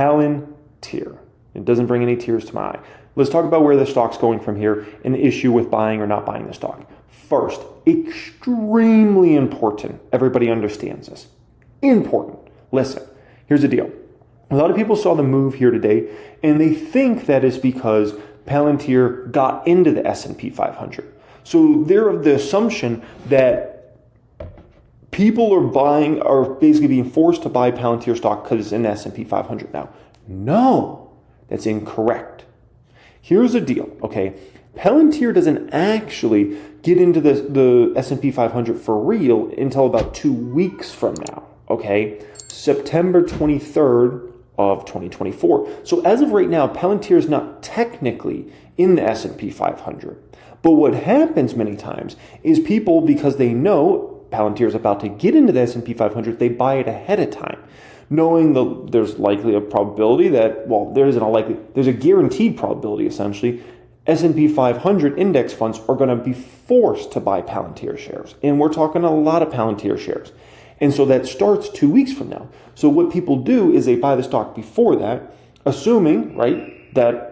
Palantir. It doesn't bring any tears to my eye. Let's talk about where the stock's going from here and the issue with buying or not buying the stock. First, extremely important. Everybody understands this. Important. Listen, here's the deal. A lot of people saw the move here today, and they think that is because Palantir got into the S&P 500. So they're of the assumption that people are basically being forced to buy Palantir stock because it's in the S&P 500 now. No, that's incorrect. Here's the deal, okay? Palantir doesn't actually get into the S&P 500 for real until about 2 weeks from now, okay? September 23rd of 2024. So as of right now, Palantir is not technically in the S&P 500. But what happens many times is people, because they know Palantir is about to get into the S&P 500, they buy it ahead of time, knowing there's likely a probability that, well, there's a guaranteed probability essentially, S&P 500 index funds are going to be forced to buy Palantir shares. And we're talking a lot of Palantir shares. And so that starts 2 weeks from now. So what people do is they buy the stock before that, assuming, right, that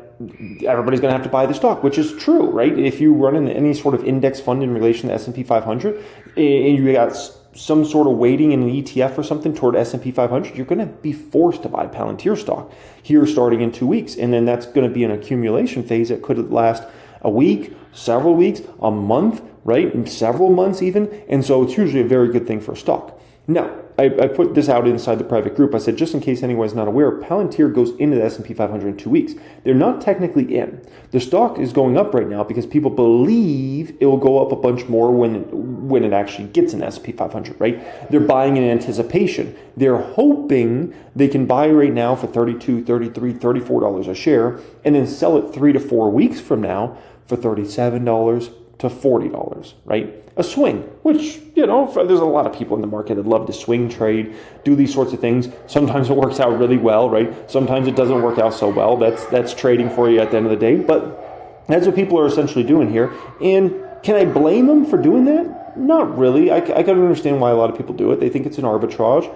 everybody's going to have to buy the stock, which is true, right? If you run in any sort of index fund in relation to S&P 500, and you got some sort of weighting in an ETF or something toward S&P 500, you're going to be forced to buy Palantir stock here starting in 2 weeks. And then that's going to be an accumulation phase that could last a week, several weeks, a month, right? And several months even. And so it's usually a very good thing for stock. Now, I put this out inside the private group. I said, just in case anyone's not aware, Palantir goes into the S&P 500 in 2 weeks. They're not technically in. The stock is going up right now because people believe it will go up a bunch more when it actually gets in the S&P 500, right? They're buying in anticipation. They're hoping they can buy right now for $32, $33, $34 a share and then sell it 3 to 4 weeks from now for $37 to $40, right? A swing, which, you know, there's a lot of people in the market that love to swing trade, do these sorts of things. Sometimes it works out really well, right? Sometimes it doesn't work out so well. That's trading for you at the end of the day. But that's what people are essentially doing here. And can I blame them for doing that? Not really. I can understand why a lot of people do it. They think it's an arbitrage.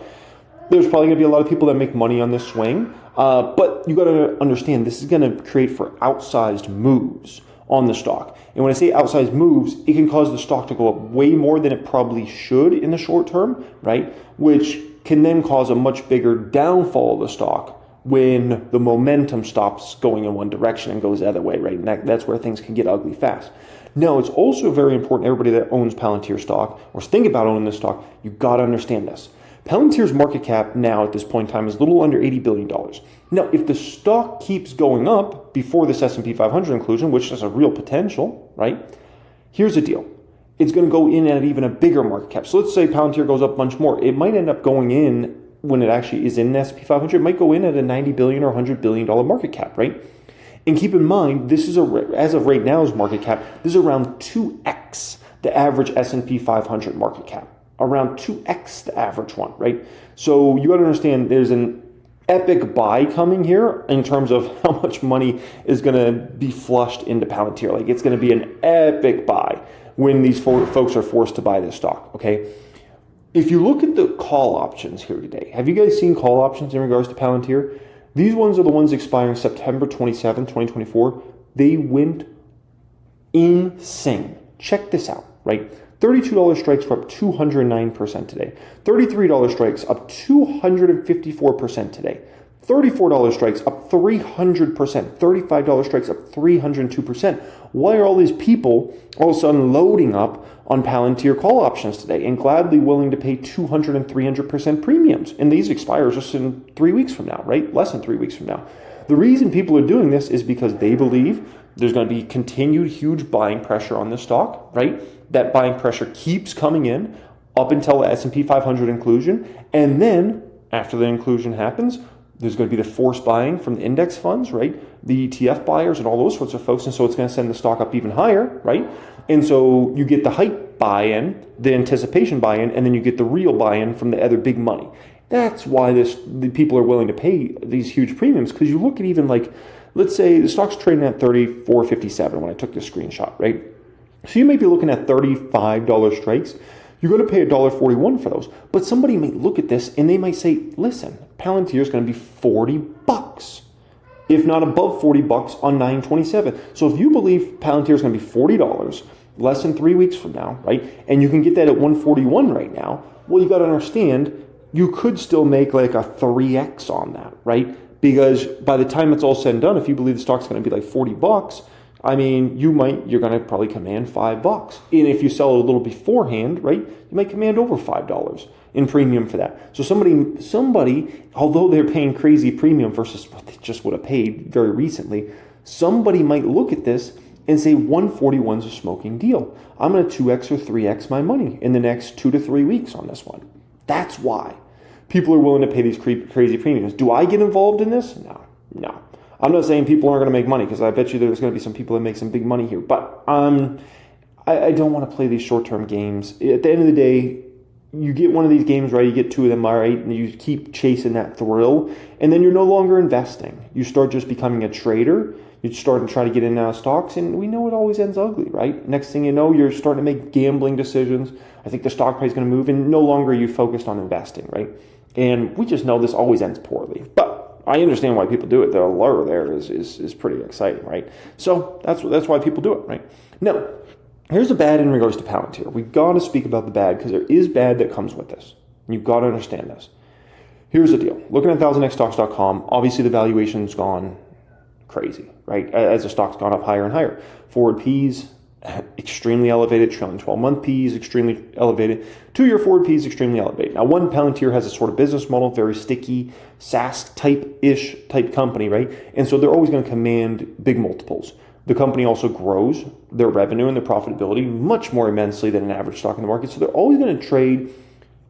There's probably going to be a lot of people that make money on this swing. But you got to understand, this is going to create for outsized moves on the stock. And when I say outsized moves, it can cause the stock to go up way more than it probably should in the short term, right? Which can then cause a much bigger downfall of the stock when the momentum stops going in one direction and goes the other way, right? And that's where things can get ugly fast. Now, it's also very important, everybody that owns Palantir stock or is thinking about owning this stock, you got to understand this. Palantir's market cap now at this point in time is a little under $80 billion. Now, if the stock keeps going up before this S&P 500 inclusion, which is a real potential, right? Here's the deal. It's going to go in at even a bigger market cap. So let's say Palantir goes up a bunch more. It might end up going in when it actually is in the S&P 500. It might go in at a $90 billion or $100 billion market cap, right? And keep in mind, this is as of right now's market cap, this is around 2x the average S&P 500 market cap. Around 2x the average one, right? So you got to understand there's an epic buy coming here in terms of how much money is going to be flushed into Palantir. Like, it's going to be an epic buy when these folks are forced to buy this stock, okay? If you look at the call options here today, have you guys seen call options in regards to Palantir? These ones are the ones expiring September 27, 2024. They went insane. Check this out, right? $32 strikes were up 209% today. $33 strikes up 254% today. $34 strikes up 300%. $35 strikes up 302%. Why are all these people all of a sudden loading up on Palantir call options today and gladly willing to pay 200 and 300% premiums? And these expire just in 3 weeks from now, right? Less than 3 weeks from now. The reason people are doing this is because they believe there's going to be continued huge buying pressure on the stock, right? That buying pressure keeps coming in up until the S&P 500 inclusion. And then after the inclusion happens, there's going to be the forced buying from the index funds, right? The ETF buyers and all those sorts of folks. And so it's going to send the stock up even higher, right? And so you get the hype buy-in, the anticipation buy-in, and then you get the real buy-in from the other big money. That's why the people are willing to pay these huge premiums, because you look at even like, let's say the stock's trading at $34.57 when I took this screenshot, right? So you may be looking at $35 strikes. You're going to pay $1.41 for those. But somebody may look at this and they might say, listen, Palantir is going to be $40 if not above 40 bucks on 9/27. So if you believe Palantir is going to be $40 less than 3 weeks from now, right, and you can get that at 141 right now, well, you got to understand you could still make like a 3x on that, right? Because by the time it's all said and done, if you believe the stock's going to be like 40 bucks, I mean, you're going to probably command $5. And if you sell it a little beforehand, right, you might command over $5 in premium for that. So somebody, although they're paying crazy premium versus what they just would have paid very recently, somebody might look at this and say 141 is a smoking deal. I'm going to 2x or 3x my money in the next 2 to 3 weeks on this one. That's why people are willing to pay these crazy premiums. Do I get involved in this? No. I'm not saying people aren't going to make money, because I bet you there's going to be some people that make some big money here. But I don't want to play these short-term games. At the end of the day, you get one of these games right, you get two of them right, and you keep chasing that thrill, and then you're no longer investing. You start just becoming a trader. You start to try to get in and out of stocks, and we know it always ends ugly, right? Next thing you know, you're starting to make gambling decisions. I think the stock price is going to move, and no longer are you focused on investing, right? And we just know this always ends poorly. But I understand why people do it. The allure there is pretty exciting, right? So that's why people do it, right? Now, here's the bad in regards to Palantir. We've got to speak about the bad, because there is bad that comes with this. You've got to understand this. Here's the deal. Looking at 1000xstocks.com, obviously the valuation's gone crazy, right? As the stock's gone up higher and higher. Forward P's, extremely elevated. Trailing 12-month P's, extremely elevated. 2-year forward P's, extremely elevated. Now, Palantir has a sort of business model, very sticky, SaaS type-ish company, right? And so they're always going to command big multiples. The company also grows their revenue and their profitability much more immensely than an average stock in the market. So they're always going to trade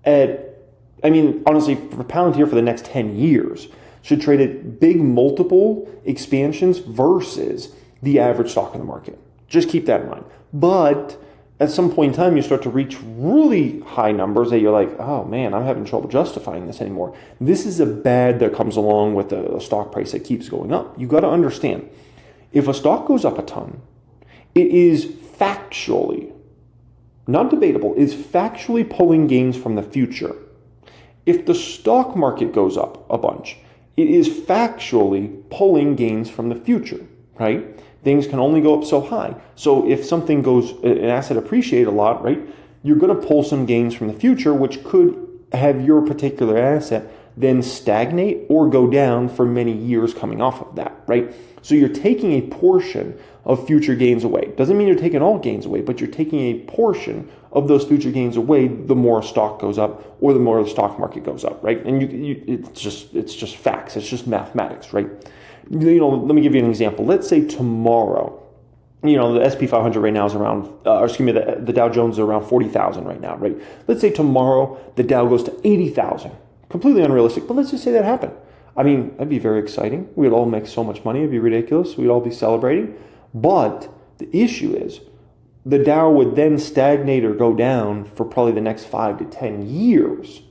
at, I mean, honestly, for Palantir for the next 10 years, should trade at big multiple expansions versus the average stock in the market. Just keep that in mind. But at some point in time, you start to reach really high numbers that you're like, oh man, I'm having trouble justifying this anymore. This is a bad that comes along with a stock price that keeps going up. You got to understand, if a stock goes up a ton, it is factually, not debatable, is factually pulling gains from the future. If the stock market goes up a bunch, it is factually pulling gains from the future, right? Things can only go up so high. So if something goes, an asset appreciate a lot, right, you're going to pull some gains from the future, which could have your particular asset then stagnate or go down for many years coming off of that, right? So you're taking a portion of future gains away. Doesn't mean you're taking all gains away, but you're taking a portion of those future gains away the more a stock goes up or the more the stock market goes up, right? And it's just facts. It's just mathematics, right? You know, let me give you an example. Let's say tomorrow, you know, the SP 500 right now is around, the Dow Jones is around 40,000 right now, right? Let's say tomorrow the Dow goes to 80,000. Completely unrealistic, but let's just say that happened. I mean, that'd be very exciting. We'd all make so much money. It'd be ridiculous. We'd all be celebrating. But the issue is the Dow would then stagnate or go down for probably the next 5 to 10 years.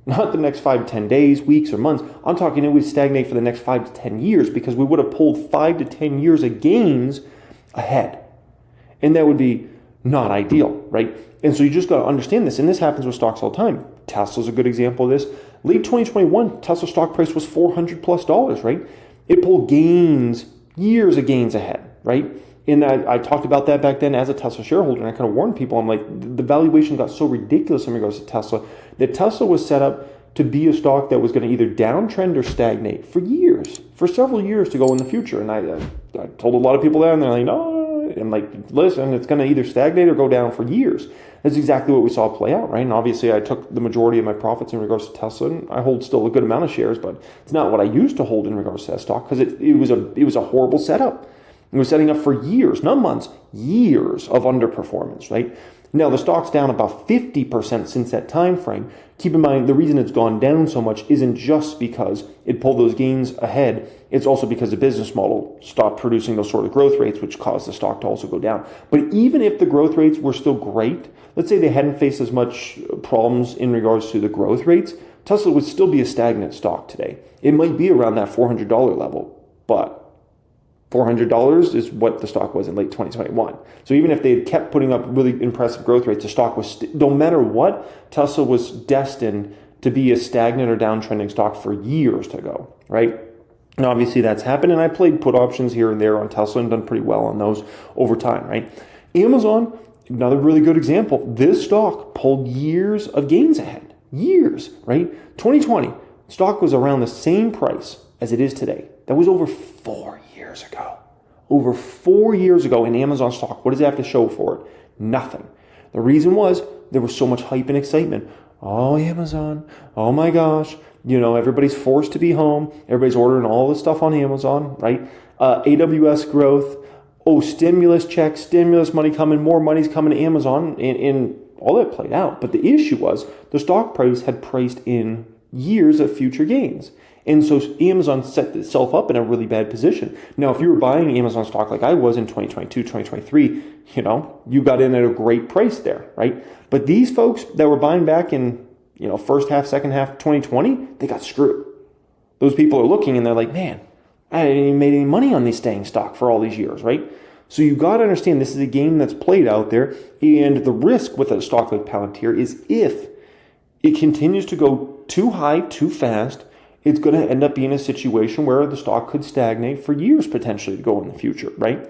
Not the next 5 to 10 days, weeks, or months. I'm talking it would stagnate for the next 5 to 10 years, because we would have pulled 5 to 10 years of gains ahead. And that would be not ideal, right? And so you just got to understand this. And this happens with stocks all the time. Tesla's a good example of this. Late 2021, Tesla stock price was $400+, right? It pulled gains, years of gains ahead, right? And I talked about that back then as a Tesla shareholder, and I kind of warned people. I'm like, the valuation got so ridiculous in regards to Tesla that Tesla was set up to be a stock that was going to either downtrend or stagnate for years, for several years to go in the future. And I told a lot of people that, and they're like, no. I'm like, listen, it's going to either stagnate or go down for years. That's exactly what we saw play out, right? And obviously, I took the majority of my profits in regards to Tesla, and I hold still a good amount of shares, but it's not what I used to hold in regards to that stock, because it was a horrible setup. It was setting up for years, not months, years of underperformance, right? Now, the stock's down about 50% since that time frame. Keep in mind, the reason it's gone down so much isn't just because it pulled those gains ahead. It's also because the business model stopped producing those sort of growth rates, which caused the stock to also go down. But even if the growth rates were still great, let's say they hadn't faced as much problems in regards to the growth rates, Tesla would still be a stagnant stock today. It might be around that $400 level, but $400 is what the stock was in late 2021. So even if they had kept putting up really impressive growth rates, the stock was, no matter what, Tesla was destined to be a stagnant or downtrending stock for years to go, right? And obviously that's happened, and I played put options here and there on Tesla and done pretty well on those over time, right? Amazon, another really good example. This stock pulled years of gains ahead. Years, right? 2020, stock was around the same price as it is today. That was over 4 years ago. Over 4 years ago in Amazon stock. What does it have to show for it? Nothing. The reason was there was so much hype and excitement. Oh, Amazon. Oh my gosh. Everybody's forced to be home. Everybody's ordering all this stuff on Amazon, right? AWS growth. Oh, stimulus checks, stimulus money coming, more money's coming to Amazon, and all that played out. But the issue was the stock price had priced in years of future gains. And so Amazon set itself up in a really bad position. Now, if you were buying Amazon stock like I was in 2022, 2023, you got in at a great price there, right? But these folks that were buying back in first half, second half 2020, they got screwed. Those people are looking and they're like, man, I haven't even made any money on these staying stock for all these years, right? So you got to understand this is a game that's played out there, and the risk with a stock like Palantir is if it continues to go too high, too fast, it's going to end up being a situation where the stock could stagnate for years potentially to go in the future, right?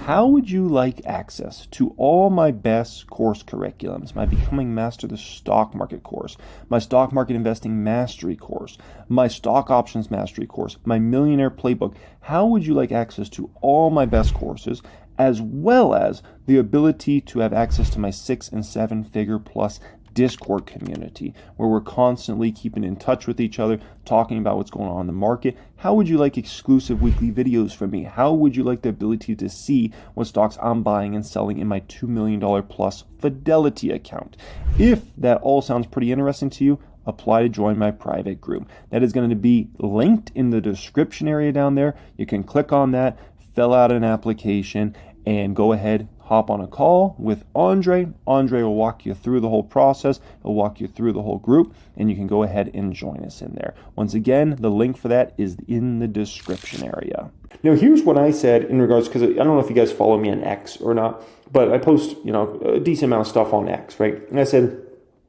How would you like access to all my best course curriculums? My Becoming Master of the Stock Market course, my Stock Market Investing Mastery course, my Stock Options Mastery course, my Millionaire Playbook. How would you like access to all my best courses, as well as the ability to have access to my 6 and 7 figure plus Discord community where we're constantly keeping in touch with each other, talking about what's going on in the market? How would you like exclusive weekly videos from me? How would you like the ability to see what stocks I'm buying and selling in my $2 million plus Fidelity account? If that all sounds pretty interesting to you, apply to join my private group. That is going to be linked in the description area down there. You can click on that, fill out an application, and go ahead, hop on a call with Andre. Andre will walk you through the whole process. He'll walk you through the whole group, and you can go ahead and join us in there. Once again, the link for that is in the description area. Now, here's what I said in regards, because I don't know if you guys follow me on X or not, but I post, a decent amount of stuff on X, right? And I said,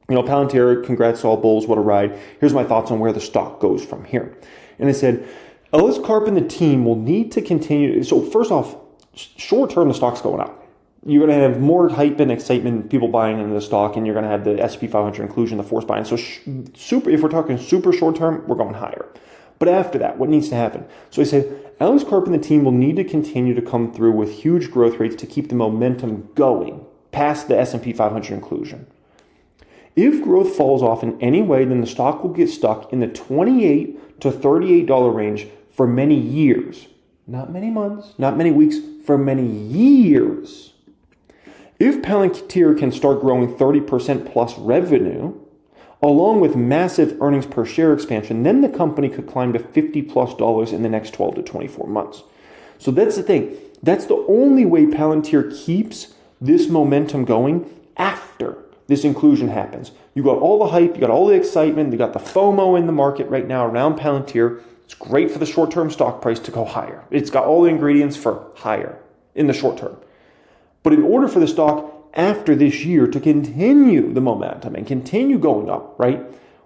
Palantir, congrats to all bulls, what a ride. Here's my thoughts on where the stock goes from here. And I said, Ellis Karp and the team will need to continue. So first off, short term, the stock's going up. You're going to have more hype and excitement, people buying into the stock, and you're going to have the S&P 500 inclusion, the forced buying. So if we're talking super short term, we're going higher. But after that, what needs to happen? So I said, Ellis Karp and the team will need to continue to come through with huge growth rates to keep the momentum going past the S&P 500 inclusion. If growth falls off in any way, then the stock will get stuck in the $28 to $38 range for many years. Not many months, not many weeks, for many years. If Palantir can start growing 30% plus revenue, along with massive earnings per share expansion, then the company could climb to $50 plus in the next 12 to 24 months. So that's the thing. That's the only way Palantir keeps this momentum going after this inclusion happens. You got all the hype, you got all the excitement, you got the FOMO in the market right now around Palantir. It's great for the short-term stock price to go higher. It's got all the ingredients for higher in the short term. But in order for the stock after this year to continue the momentum and continue going up, right,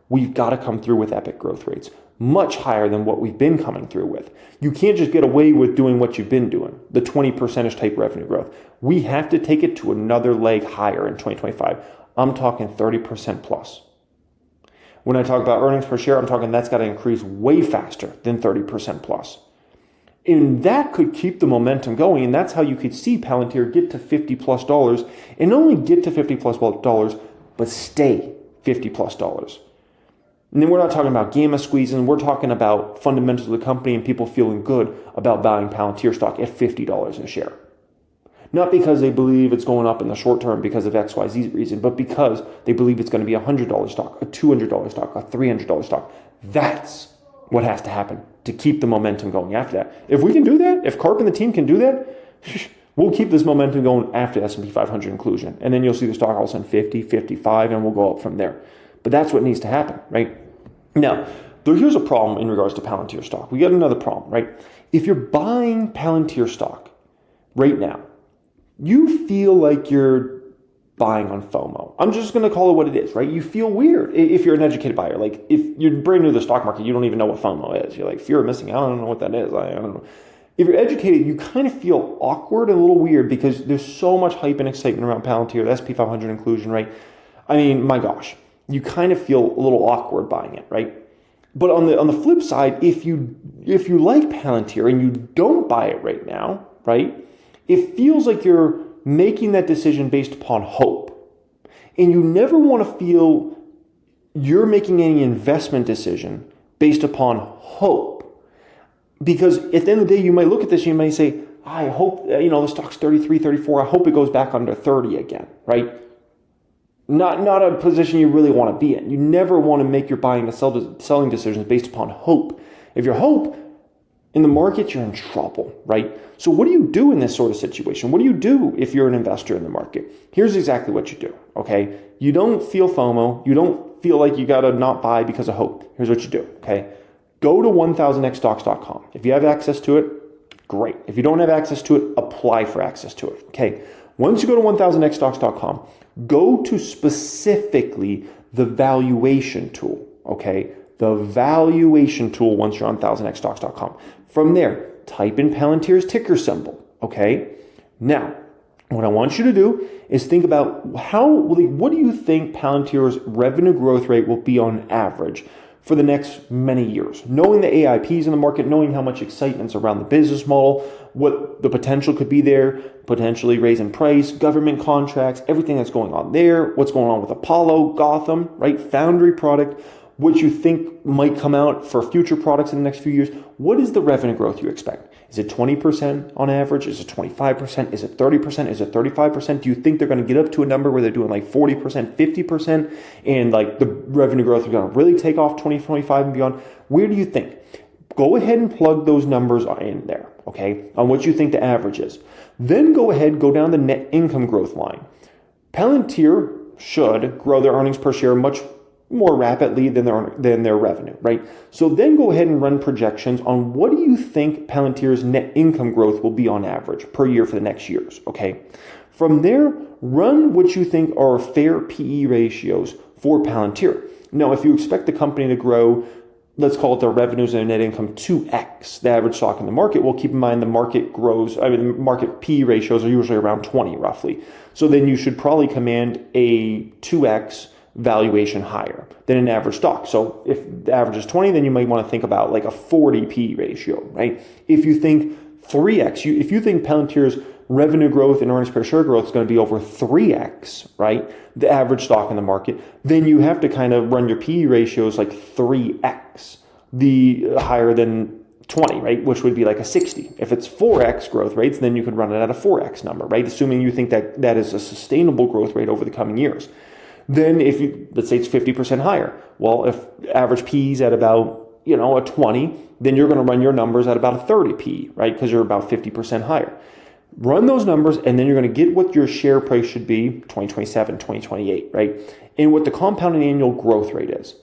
we've got to come through with epic growth rates, much higher than what we've been coming through with. You can't just get away with doing what you've been doing, the 20% type revenue growth. We have to take it to another leg higher in 2025. I'm talking 30% plus. When I talk about earnings per share, I'm talking that's got to increase way faster than 30% plus. And that could keep the momentum going, and that's how you could see Palantir get to $50 plus, and not only get to $50 plus, but stay $50 plus. And then we're not talking about gamma squeezing, we're talking about fundamentals of the company and people feeling good about buying Palantir stock at $50 a share. Not because they believe it's going up in the short term because of XYZ reason, but because they believe it's going to be a $100 stock, a $200 stock, a $300 stock. That's what has to happen to keep the momentum going after that. If we can do that, if Karp and the team can do that, we'll keep this momentum going after S&P 500 inclusion. And then you'll see the stock all of a sudden 50, 55, and we'll go up from there. But that's what needs to happen, right? Now, here's a problem in regards to Palantir stock. We got another problem, right? If you're buying Palantir stock right now, you feel like you're buying on FOMO. I'm just going to call it what it is, right? You feel weird if you're an educated buyer. Like if you're brand new to the stock market, you don't even know what FOMO is. You're like, fear of missing out. I don't know what that is. I don't know. If you're educated, you kind of feel awkward and a little weird because there's so much hype and excitement around Palantir, the SP 500 inclusion, right? I mean, my gosh, you kind of feel a little awkward buying it, right? But on the flip side, if you like Palantir and you don't buy it right now, right? It feels like you're making that decision based upon hope. And you never want to feel you're making any investment decision based upon hope. Because at the end of the day, you might look at this and you might say, I hope, the stock's 33, 34. I hope it goes back under 30 again, right? Not a position you really want to be in. You never want to make your buying and selling decisions based upon hope. If you're hope in the market, you're in trouble, right? So what do you do in this sort of situation? What do you do if you're an investor in the market? Here's exactly what you do, okay? You don't feel FOMO. You don't feel like you got to not buy because of hope. Here's what you do, okay? Go to 1000xstocks.com. If you have access to it, great. If you don't have access to it, apply for access to it, okay? Once you go to 1000xstocks.com, go to specifically the valuation tool, okay? The valuation tool once you're on 1000xstocks.com. From there, type in Palantir's ticker symbol, okay? Now, what I want you to do is think about what do you think Palantir's revenue growth rate will be on average for the next many years? Knowing the AIPs in the market, knowing how much excitement's around the business model, what the potential could be there, potentially raising price, government contracts, everything that's going on there, what's going on with Apollo, Gotham, right? Foundry product, what you think might come out for future products in the next few years. What is the revenue growth you expect? Is it 20% on average? Is it 25%? Is it 30%? Is it 35%? Do you think they're going to get up to a number where they're doing like 40%, 50%, and like the revenue growth is going to really take off 2025 and beyond? Where do you think? Go ahead and plug those numbers in there, okay, on what you think the average is. Then go down the net income growth line. Palantir should grow their earnings per share much more rapidly than their revenue, right? So then go ahead and run projections on what do you think Palantir's net income growth will be on average per year for the next years, okay? From there, run what you think are fair PE ratios for Palantir. Now, if you expect the company to grow, let's call it their revenues and net income 2x the average stock in the market, well, keep in mind the market market PE ratios are usually around 20 roughly. So then you should probably command a 2x valuation higher than an average stock. So if the average is 20, then you might want to think about like a 40 P ratio, right? If you think 3x, if you think Palantir's revenue growth and earnings per share growth is going to be over 3x, right? The average stock in the market, then you have to kind of run your P ratios like 3x, the higher than 20, right? Which would be like a 60. If it's 4x growth rates, then you could run it at a 4x number, right? Assuming you think that is a sustainable growth rate over the coming years. Then if let's say it's 50% higher. Well, if average P is at about, a 20, then you're going to run your numbers at about a 30 P, right? Because you're about 50% higher. Run those numbers, and then you're going to get what your share price should be 2027, 2028, right? And what the compounding annual growth rate is.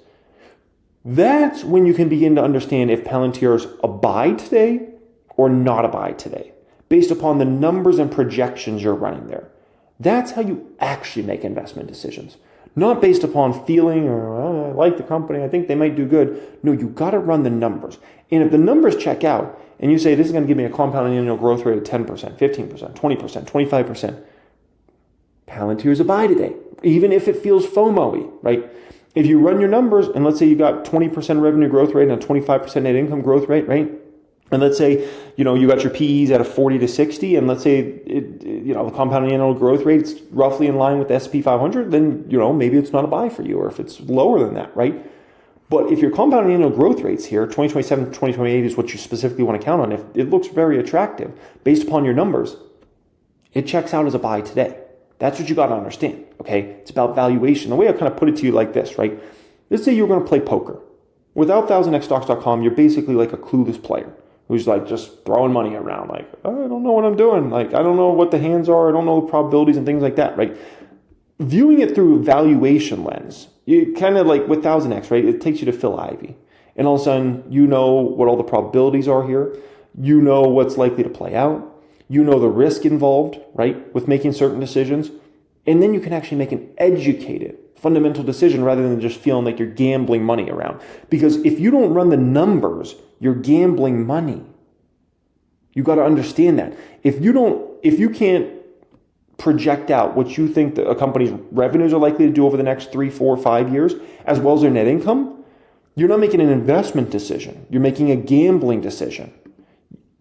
That's when you can begin to understand if Palantir's a buy today or not a buy today, based upon the numbers and projections you're running there. That's how you actually make investment decisions. Not based upon feeling or I like the company, I think they might do good. No, you got to run the numbers. And if the numbers check out and you say this is going to give me a compounding annual growth rate of 10%, 15%, 20%, 25%, Palantir is a buy today, even if it feels FOMO-y, right? If you run your numbers and let's say you got 20% revenue growth rate and a 25% net income growth rate, right? And let's say, you got your PEs at a 40 to 60, and let's say, the compounding annual growth rate's roughly in line with the SP 500, then, maybe it's not a buy for you, or if it's lower than that, right? But if your compounding annual growth rates here, 2027 to 2028 is what you specifically want to count on, if it looks very attractive based upon your numbers, it checks out as a buy today. That's what you got to understand, okay? It's about valuation. The way I kind of put it to you like this, right? Let's say you're going to play poker. Without 1000xstocks.com, you're basically like a clueless player who's like just throwing money around, like, I don't know what I'm doing. Like, I don't know what the hands are. I don't know the probabilities and things like that, right? Viewing it through a valuation lens, you kind of like with 1000x, right? It takes you to Phil Ivey. And all of a sudden, you know what all the probabilities are here. You know what's likely to play out. You know the risk involved, right, with making certain decisions. And then you can actually make an educated, fundamental decision rather than just feeling like you're gambling money around. Because if you don't run the numbers, you're gambling money. You got to understand that. If you can't project out what you think that a company's revenues are likely to do over the next 3, 4, 5 years, as well as their net income, you're not making an investment decision. You're making a gambling decision.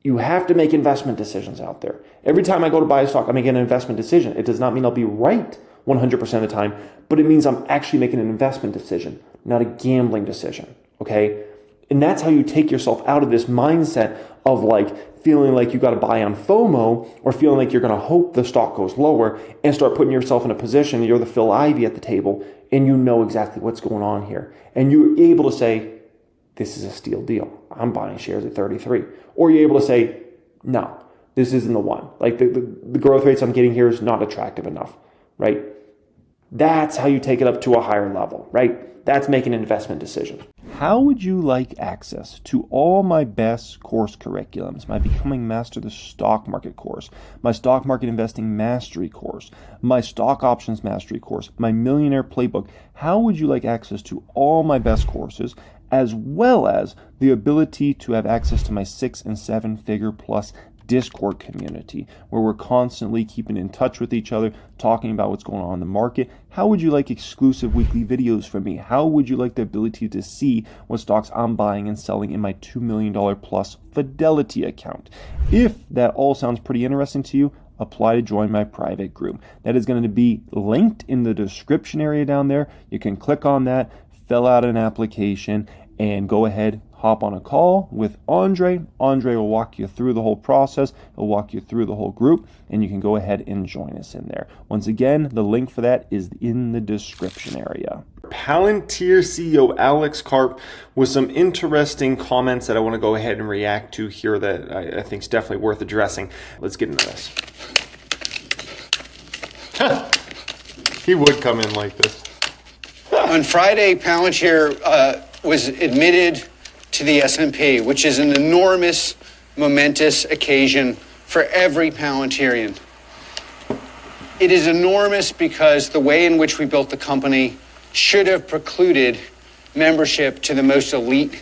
You have to make investment decisions out there. Every time I go to buy a stock, I make an investment decision. It does not mean I'll be right 100% of the time, but it means I'm actually making an investment decision, not a gambling decision, okay? And that's how you take yourself out of this mindset of like feeling like you got to buy on FOMO or feeling like you're going to hope the stock goes lower and start putting yourself in a position, you're the Phil Ivey at the table and you know exactly what's going on here. And you're able to say, this is a steal deal. I'm buying shares at 33. Or you're able to say, no, this isn't the one. Like the growth rates I'm getting here is not attractive enough, right? That's how you take it up to a higher level, right? That's making an investment decision. How would you like access to all my best course curriculums? My Becoming Master of the Stock Market course, my Stock Market Investing Mastery course, my Stock Options Mastery course, my Millionaire Playbook. How would you like access to all my best courses, as well as the ability to have access to my 6 and 7 figure plus Discord community, where we're constantly keeping in touch with each other, talking about what's going on in the market? How would you like exclusive weekly videos from me? How would you like the ability to see what stocks I'm buying and selling in my $2 million plus Fidelity account? If that all sounds pretty interesting to you, apply to join my private group. That is going to be linked in the description area down there. You can click on that, fill out an application, and go ahead, hop on a call with Andre. Andre will walk you through the whole process. He'll walk you through the whole group, and you can go ahead and join us in there. Once again, the link for that is in the description area. Palantir CEO Alex Karp with some interesting comments that I want to go ahead and react to here that I think is definitely worth addressing. Let's get into this. He would come in like this. On Friday, Palantir was admitted to the S&P, which is an enormous, momentous occasion for every Palantirian. It is enormous because the way in which we built the company should have precluded membership to the most elite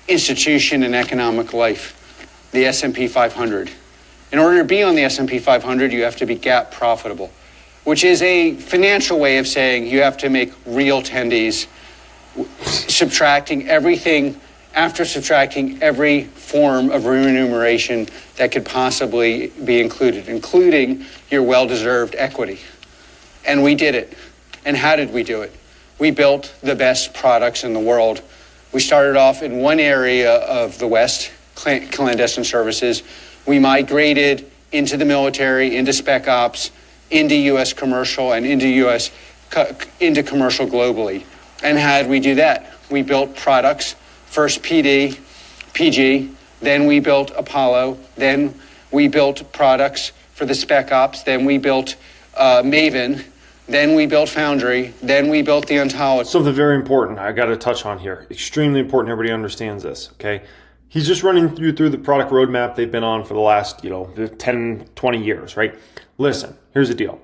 institution in economic life, the S&P 500. In order to be on the S&P 500, you have to be GAAP profitable, which is a financial way of saying you have to make real tendies, subtracting everything, after subtracting every form of remuneration that could possibly be included, including your well-deserved equity. And we did it. And how did we do it? We built the best products in the world. We started off in one area of the West, clandestine services. We migrated into the military, into spec ops, into U.S. commercial, and into commercial globally. And how did we do that? We built products, first PD, PG, then we built Apollo, then we built products for the spec ops, then we built Maven, then we built Foundry, then we built the Ontology. Something very important I got to touch on here. Extremely important everybody understands this, okay? He's just running you through the product roadmap they've been on for the last, 10, 20 years, right? Listen, here's the deal.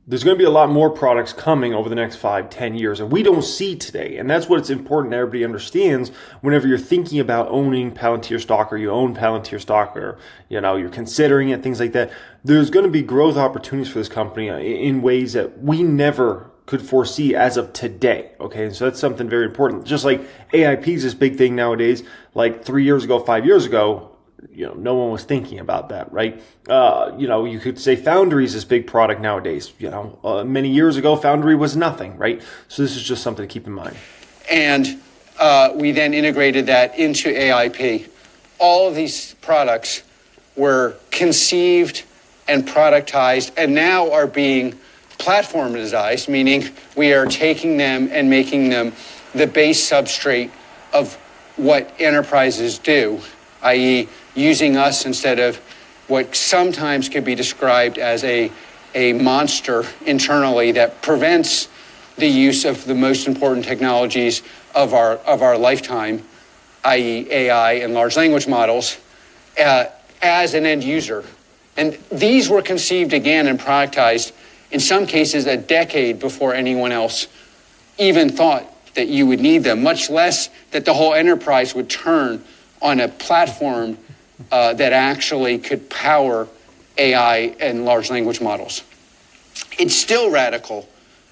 There's going to be a lot more products coming over the next 5, 10 years, and we don't see today. And that's what it's important that everybody understands whenever you're thinking about owning Palantir stock, or you own Palantir stock, or you're considering it, things like that. There's going to be growth opportunities for this company in ways that we never could foresee as of today. Okay, so that's something very important. Just like AIP is this big thing nowadays, like 3 years ago, 5 years ago, no one was thinking about that, right? You could say Foundry is this big product nowadays. Many years ago, Foundry was nothing, right? So this is just something to keep in mind. And we then integrated that into AIP. All of these products were conceived and productized and now are being platformized, meaning we are taking them and making them the base substrate of what enterprises do, i.e., using us instead of what sometimes could be described as a monster internally that prevents the use of the most important technologies of our lifetime, i.e. AI and large language models, as an end user. And these were conceived again and productized in some cases a decade before anyone else even thought that you would need them, much less that the whole enterprise would turn on a platform that actually could power AI and large language models. It's still radical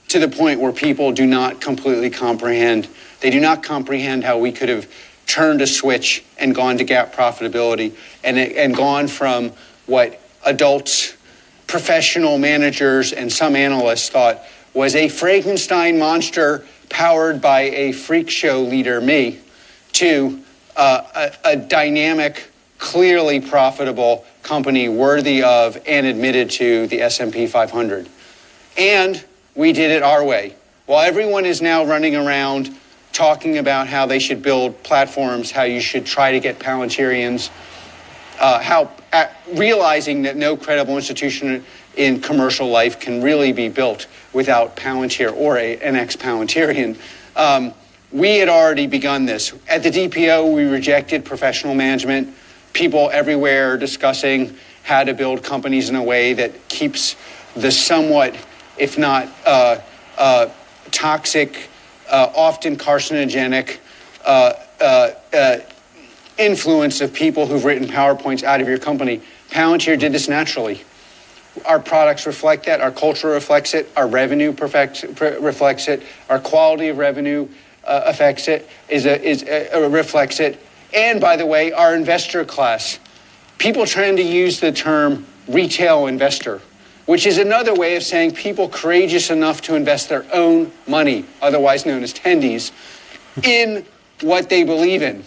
to the point where people do not completely comprehend. They do not comprehend how we could have turned a switch and gone to GAAP profitability and gone from what adults, professional managers, and some analysts thought was a Frankenstein monster powered by a freak show leader, me, to a dynamic, clearly profitable company worthy of and admitted to the S&P 500. And we did it our way. While everyone is now running around talking about how they should build platforms, how you should try to get Palantirians, realizing that no credible institution in commercial life can really be built without Palantir or an ex-Palantirian. We had already begun this. At the DPO, we rejected professional management. People everywhere discussing how to build companies in a way that keeps the somewhat, if not toxic, often carcinogenic influence of people who've written PowerPoints out of your company. Palantir did this naturally. Our products reflect that. Our culture reflects it. Our revenue reflects it. Our quality of revenue reflects it. And by the way, our investor class. People trying to use the term retail investor, which is another way of saying people courageous enough to invest their own money, otherwise known as tendies, in what they believe in.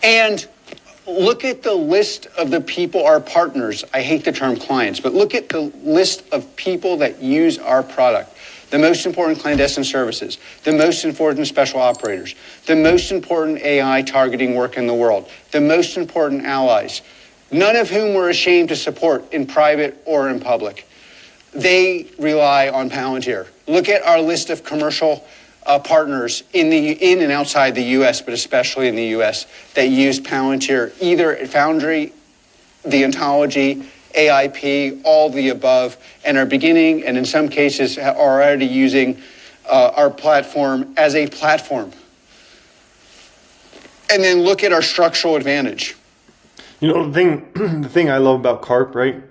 And look at the list of the people, our partners. I hate the term clients, but look at the list of people that use our product. The most important clandestine services, the most important special operators, the most important AI targeting work in the world, the most important allies, none of whom we're ashamed to support in private or in public. They rely on Palantir. Look at our list of commercial partners in and outside the U.S., but especially in the U.S., that use Palantir, either at Foundry, the ontology, AIP, all the above, and are beginning, and in some cases are already using our platform as a platform. And then look at our structural advantage. You know, the thing I love about Karp, right,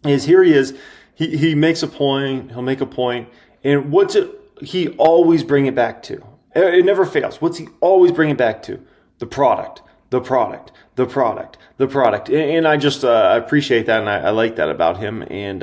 is here he is. He makes a point. He'll make a point, and what's it? He always bring it back to. It never fails. What's he always bring it back to? The product, the product, the product, the product. And I just I appreciate that, and I like that about him. And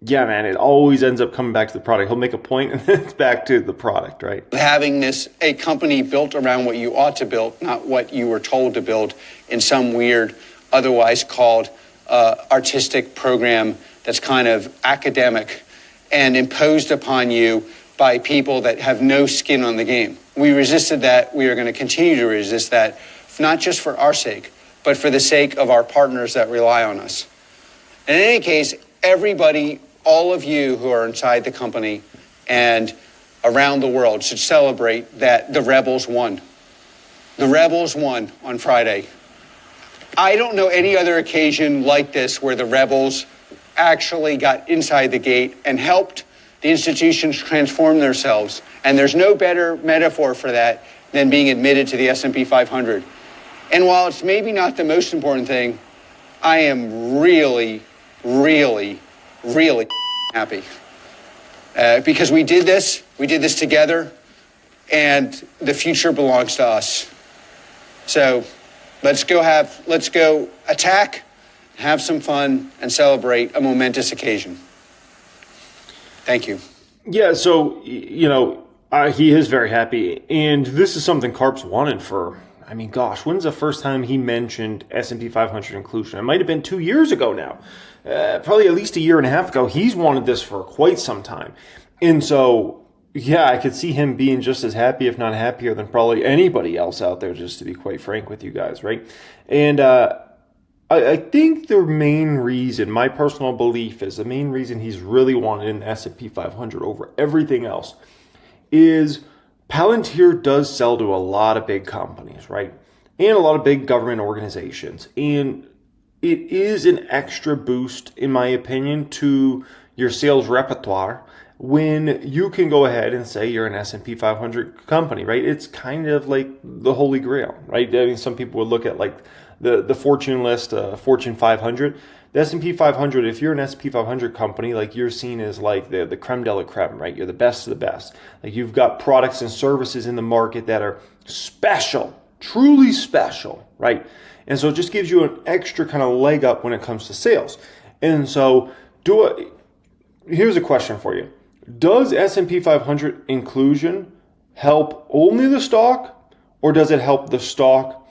yeah, man, it always ends up coming back to the product. He'll make a point, and then it's back to the product, right? Having a company built around what you ought to build, not what you were told to build in some weird, otherwise called artistic program that's kind of academic and imposed upon you by people that have no skin on the game. We resisted that. We are going to continue to resist that, not just for our sake, but for the sake of our partners that rely on us. And in any case, everybody, all of you who are inside the company and around the world should celebrate that the rebels won. The rebels won on Friday. I don't know any other occasion like this where the rebels actually got inside the gate and helped the institutions transform themselves. And there's no better metaphor for that than being admitted to the S&P 500. And while it's maybe not the most important thing, I am really, really, really happy. Because we did this together, and the future belongs to us. So let's go attack, have some fun, and celebrate a momentous occasion. Thank you. Yeah, so, you know, he is very happy. And this is something Karp's wanted for, I mean, gosh, when's the first time he mentioned S&P 500 inclusion? It might have been 2 years ago now. Probably at least a year and a half ago. He's wanted this for quite some time. And so, yeah, I could see him being just as happy, if not happier, than probably anybody else out there, just to be quite frank with you guys, right? And I think the main reason, my personal belief is the main reason he's really wanted in the S&P 500 over everything else is Palantir does sell to a lot of big companies, right? And a lot of big government organizations. And it is an extra boost, in my opinion, to your sales repertoire when you can go ahead and say you're an S&P 500 company, right? It's kind of like the holy grail, right? I mean, some people would look at like the Fortune list, Fortune 500. The S&P 500, if you're an S&P 500 company, like you're seen as like the creme de la creme, right? You're the best of the best. Like you've got products and services in the market that are special, truly special, right? And so it just gives you an extra kind of leg up when it comes to sales. And so here's a question for you. Does S&P 500 inclusion help only the stock, or does it help the stock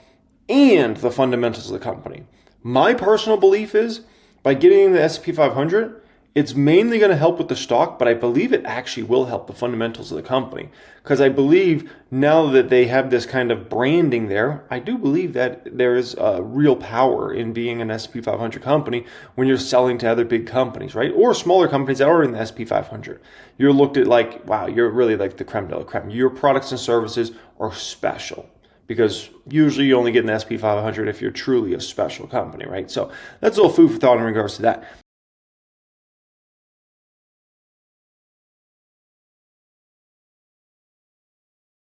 and the fundamentals of the company? My personal belief is by getting the S&P 500, it's mainly going to help with the stock, but I believe it actually will help the fundamentals of the company. Because I believe now that they have this kind of branding there, I do believe that there is real power in being an S&P 500 company when you're selling to other big companies, right? Or smaller companies that are in the S&P 500. You're looked at like, wow, you're really like the creme de la creme. Your products and services are special. Because usually you only get an S&P 500 if you're truly a special company, right? So that's a little food for thought in regards to that.